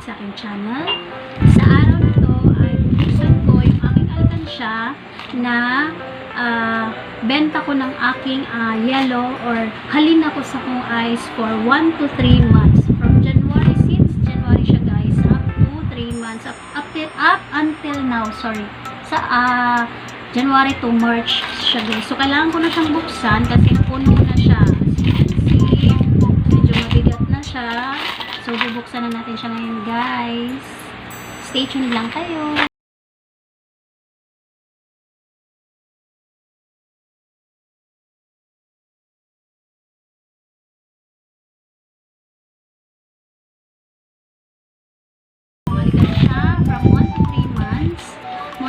sa aking channel. Sa araw na to ay bubuksan ko yung aking alkansya na benta ko ng aking yellow or halin ako sa kong eyes for 1 to 3 months. From January, since January siya guys, up to 3 months. Up until now, sorry. Sa January to March siya guys. So, kailangan ko na siyang buksan kasi puno na siya. As you can see, medyo mabigat na siya. So, bubuksan na natin siya ngayon guys. Stay tuned lang kayo.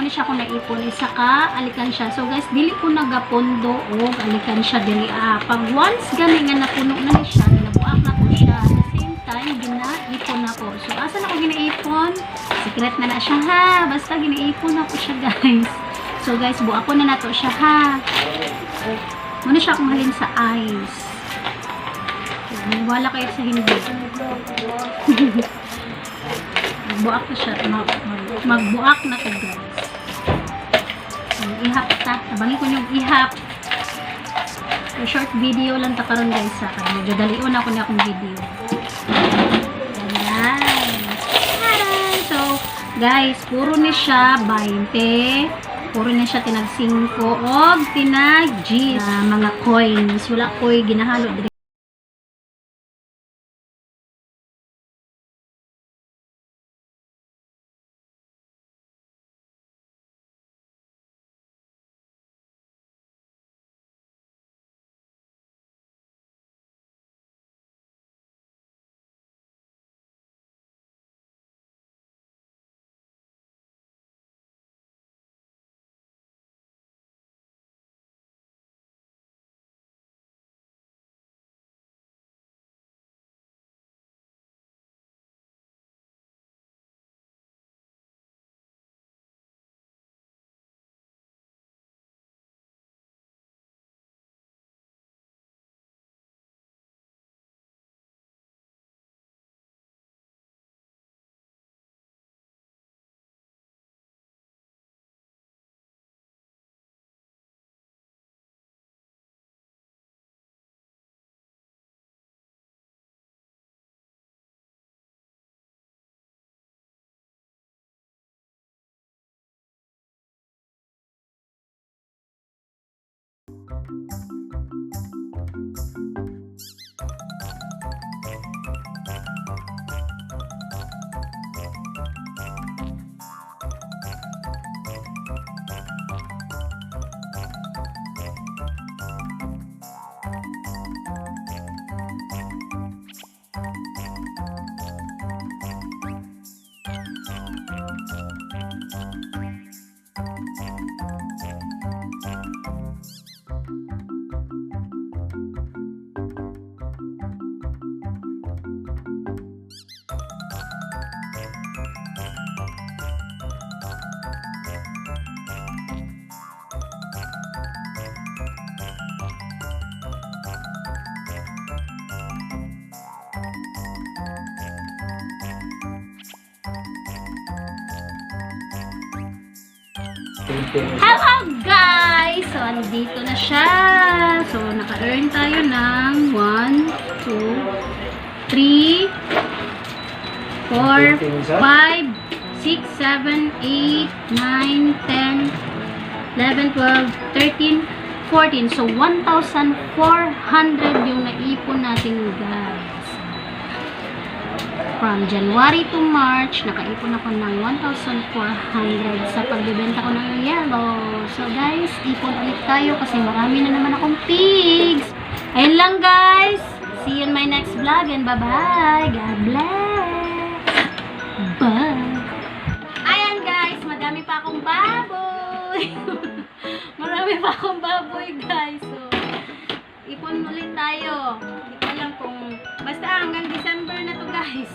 Siya kung naipon isa ka alikan siya. So guys, dili ko nagapondo og alikan siya dili pag once gani nga napuno na ni siya, nabuak na ko siya. At the same time ginaipon ako. So asa na ko ginaipon? Secret na siya ha. Basta ginaipon ako siya guys. So guys, buak ko na nato siya ha. Muna siya kung halin sa eyes. Wala kayo sa hindi. Magbuak na siya. Magbuak na to guys. Ihap ta. Nabangin ko yung ihap. So, short video lang ta karon guys sa akin. Medyo dalion ako na akong video. Ayan. So, guys, puro ni siya 20. Puro ni siya tinag 5 o tinag G. Mga coins. Wala ko'y ginahalo. Hello guys! So, andito na siya. So, naka-earn tayo ng 1, 2, 3, 4, 5, 6, 7, 8, 9, 10, 11, 12, 13, 14. So, 1,400 yung naipon natin guys. From January to March, nakaipon ako ng 1,400 sa pagbibenta ko ng yellow. So guys, ipon ulit tayo kasi marami na naman akong pigs. Ayun lang guys. See you in my next vlog and bye-bye. God bless. Bye. Ayan guys, madami pa akong baboy. Marami pa akong baboy guys. So, ipon ulit tayo. Hindi ko alam kung basta hanggang December na to guys.